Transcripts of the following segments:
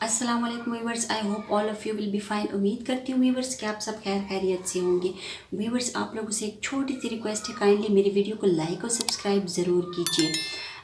अस्सलाम वालेकुम viewers, I hope all of you will be fine. उम्मीद करती हूँ व्यूअर्स कि आप सब खैर खैरियत से होंगे। व्यूअर्स, आप लोगों से एक छोटी सी रिक्वेस्ट है, काइंडली मेरी वीडियो को लाइक और सब्सक्राइब ज़रूर कीजिए।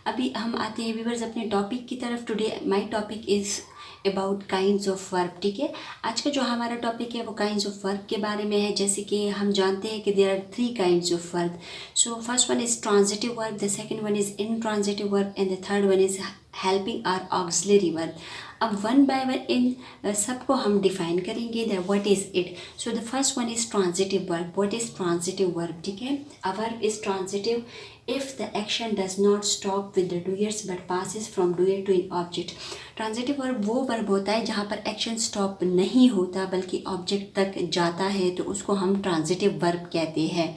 अभी हम आते हैं व्यूअर्स अपने टॉपिक की तरफ। Today my topic is about kinds of verb. ठीक है, आज का जो हमारा टॉपिक है वो काइंड्स ऑफ वर्ब के बारे में है। जैसे कि हम जानते हैं कि there are three kinds of verb. So first one is transitive verb, the second one is intransitive verb and the third one is helping or auxiliary verb. अब वन बाय वन इन सबको हम डिफाइन करेंगे that what is it. So the first one is transitive verb. What is transitive verb? ठीक है, a verb is transitive if the action does not stop with the doers but passes from doer to an object। Transitive verb वो verb होता है जहाँ पर action stop नहीं होता बल्कि ऑब्जेक्ट तक जाता है, तो उसको हम ट्रांजिटिव वर्ब कहते हैं।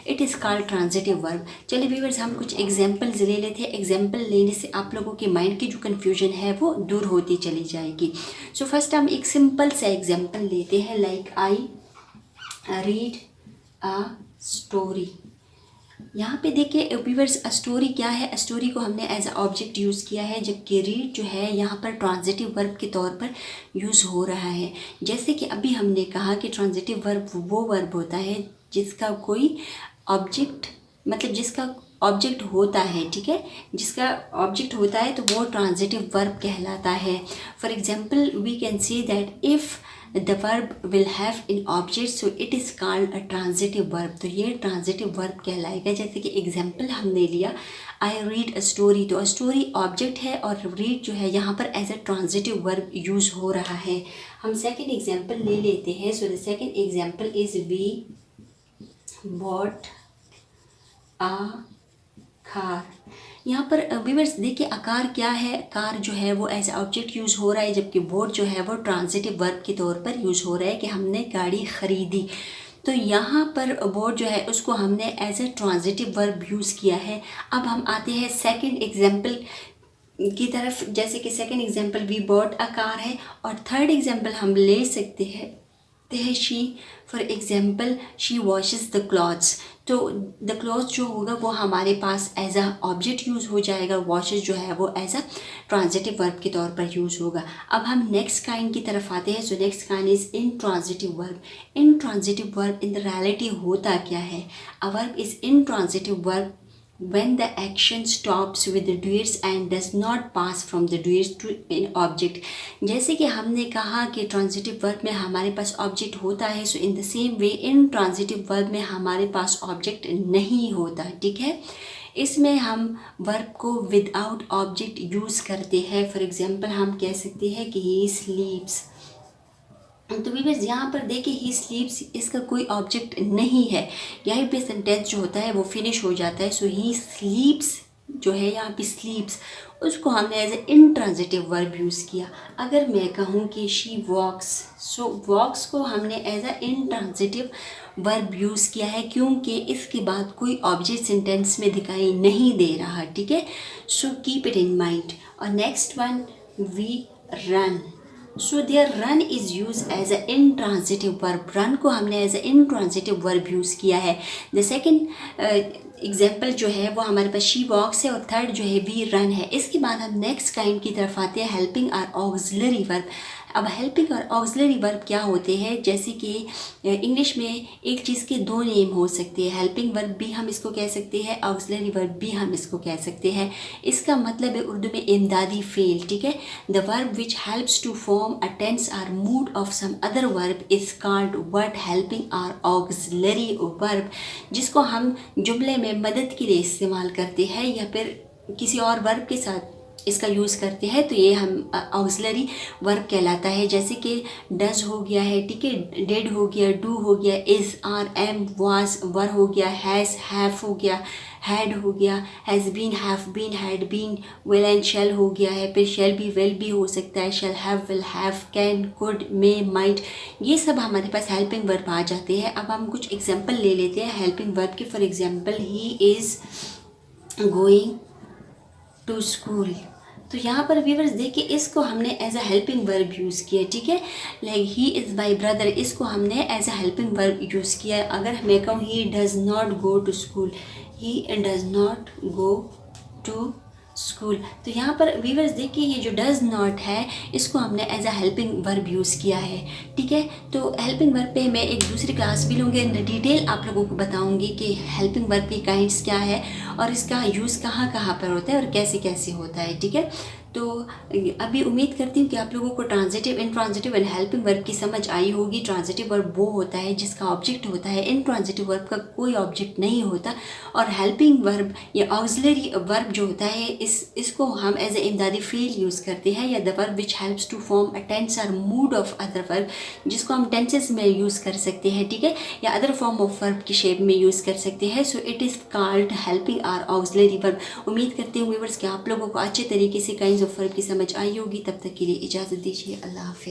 It is called transitive verb. चलिए व्यूअर्स, हम कुछ एग्जाम्पल्स ले लेते हैं। एग्जाम्पल लेने से आप लोगों के माइंड की जो कन्फ्यूजन है वो दूर होती चली जाएगी। सो फर्स्ट हम एक सिंपल सा एग्जाम्पल लेते हैं, like I read a story. यहाँ पे देखिए व्यूअर्स, अ स्टोरी क्या है? अ स्टोरी को हमने एज अ ऑब्जेक्ट यूज़ किया है, जबकि रीड जो है यहाँ पर ट्रांजिटिव वर्ब के तौर पर यूज़ हो रहा है। जैसे कि अभी हमने कहा कि ट्रांजिटिव वर्ब वो वर्ब होता है जिसका कोई ऑब्जेक्ट, मतलब जिसका ऑब्जेक्ट होता है। ठीक है, जिसका ऑब्जेक्ट होता है तो वो ट्रांजिटिव वर्ब कहलाता है। For example we can see that if the verb will have an object so it is called a transitive verb। तो ये ट्रांजिटिव वर्ब कहलाएगा। जैसे कि एग्जाम्पल हमने लिया आई रीड अ स्टोरी, तो अ स्टोरी ऑब्जेक्ट है और रीड जो है यहाँ पर as a transitive verb use हो रहा है। हम सेकेंड एग्जाम्पल ले लेते हैं। So the second example is we bought a car. यहाँ पर व्यूअर्स देखिए, आकार क्या है? कार जो है वो एज ऑब्जेक्ट यूज़ हो रहा है, जबकि बोट जो है वो ट्रांजिटिव वर्ब के तौर पर यूज़ हो रहा है कि हमने गाड़ी ख़रीदी। तो यहाँ पर बोट जो है उसको हमने as a transitive verb use किया है। अब हम आते हैं सेकंड एग्जाम्पल की तरफ। जैसे कि second example we bought a car है, और थर्ड एग्जाम्पल हम ले सकते हैं she. For example she washes the clothes. तो द क्लॉथ जो होगा वो हमारे पास एज अ ऑब्जेक्ट यूज़ हो जाएगा, वॉशेस जो है वो एज अ ट्रांजिटिव वर्ब के तौर पर यूज़ होगा। अब हम नेक्स्ट काइंड की तरफ आते हैं। So next kind is in transitive verb. In transitive verb in the reality होता क्या है? A verb is in transitive verb when the action stops with the doers and does not pass from the doers to an object। जैसे कि हमने कहा कि transitive verb में हमारे पास ऑब्जेक्ट होता है, so in the same way in transitive verb में हमारे पास ऑब्जेक्ट नहीं होता। ठीक है, इसमें हम वर्ब को विदाउट ऑब्जेक्ट यूज़ करते हैं। फॉर एग्जांपल हम कह सकते हैं कि ही स्लीप्स। तो व्यूअर्स यहाँ पर देखिए ही स्लीप्स, इसका कोई ऑब्जेक्ट नहीं है, यहीं पे सेंटेंस जो होता है वो फिनिश हो जाता है। सो ही स्लीप्स जो है यहाँ पे स्लीप्स, उसको हमने as a intransitive verb use किया। अगर मैं कहूँ कि शी वॉक्स, सो वॉक्स को हमने as a intransitive verb use किया है, क्योंकि इसके बाद कोई ऑब्जेक्ट सेंटेंस में दिखाई नहीं दे रहा। ठीक है, so keep it in mind. और next one we run. So there run is use as a intransitive verb. Run को हमने as a intransitive verb use किया है। द सेकेंड एग्जाम्पल जो है वो हमारे पास शी वॉक्स है, और थर्ड जो है वी रन है। इसके बाद हम नेक्स्ट काइंड की तरफ आते हैं, हेल्पिंग आर ऑक्सिलरी वर्ब। अब हेल्पिंग और ऑक्सिलरी वर्ब क्या होते हैं? जैसे कि इंग्लिश में एक चीज़ के दो नेम हो सकते हैं, हेल्पिंग वर्ब भी हम इसको कह सकते हैं, ऑक्सिलरी वर्ब भी हम इसको कह सकते हैं। इसका मतलब है उर्दू में इमदादी फेल। ठीक है, the verb which helps to form a tense or mood of some other verb is called word helping or auxiliary verb, जिसको हम जुमले में मदद के लिए इस्तेमाल करते हैं या फिर किसी और वर्ब के साथ इसका यूज़ करते हैं, तो ये हम ऑक्सिलरी वर्ब कहलाता है। जैसे कि डज हो गया है, ठीक है, डेड हो गया, डू हो गया, is, are, am, was, were हो गया, हैज़, हैव हो गया, हैड हो गया, has been, have been, had been, will and shall हो गया है, फिर शेल भी विल भी हो सकता है, shall have, will have, can, could, may, might, ये सब हमारे पास हेल्पिंग वर्ब आ जाते हैं। अब हम कुछ एग्जाम्पल ले लेते हैं हेल्पिंग वर्ब के। For example he is going to school. तो यहाँ पर व्यूअर्स देखिए, इसको हमने as a helping verb use किया। ठीक है, like he is my brother, इसको हमने as a helping verb use किया। अगर मैं कहूँ he does not go to school, he does not go to school. तो यहाँ पर व्यूअर्स देखिए ये जो डज नॉट है इसको हमने as a helping verb use किया है, ठीक है। तो हेल्पिंग वर्ब पे मैं एक दूसरी क्लास भी लूँगी, इन डिटेल आप लोगों को बताऊँगी कि हेल्पिंग वर्ब के काइंड्स क्या है और इसका यूज़ कहाँ कहाँ पर होता है और कैसे कैसे होता है, ठीक है। तो अभी उम्मीद करती हूँ कि आप लोगों को transitive, intransitive and helping verb की समझ आई होगी। ट्रांजिटिव वर्ब वो होता है जिसका ऑब्जेक्ट होता है, इंट्रांजिटिव वर्ब का कोई ऑब्जेक्ट नहीं होता। और हेल्पिंग वर्ब या ऑक्सिलरी वर्ब जो होता है इसको हम एज ए इमदादी फ़ील यूज़ करते हैं, या the verb which helps to form a tense और मूड ऑफ अदर वर्ब, जिसको हम टेंसेस में यूज़ कर सकते हैं, ठीक है, या अदर फॉर्म ऑफ वर्ब की शेप में यूज़ कर सकते हैं। So it is called helping और ऑक्सिलरी वर्ब। उम्मीद करती हूँ व्यूअर्स कि आप लोगों को अच्छे तरीके से काइंड्स ऑफ वर्ब की समझ आई होगी। तब तक के लिए इजाज़त दीजिए, अल्लाह हाफ़िज़।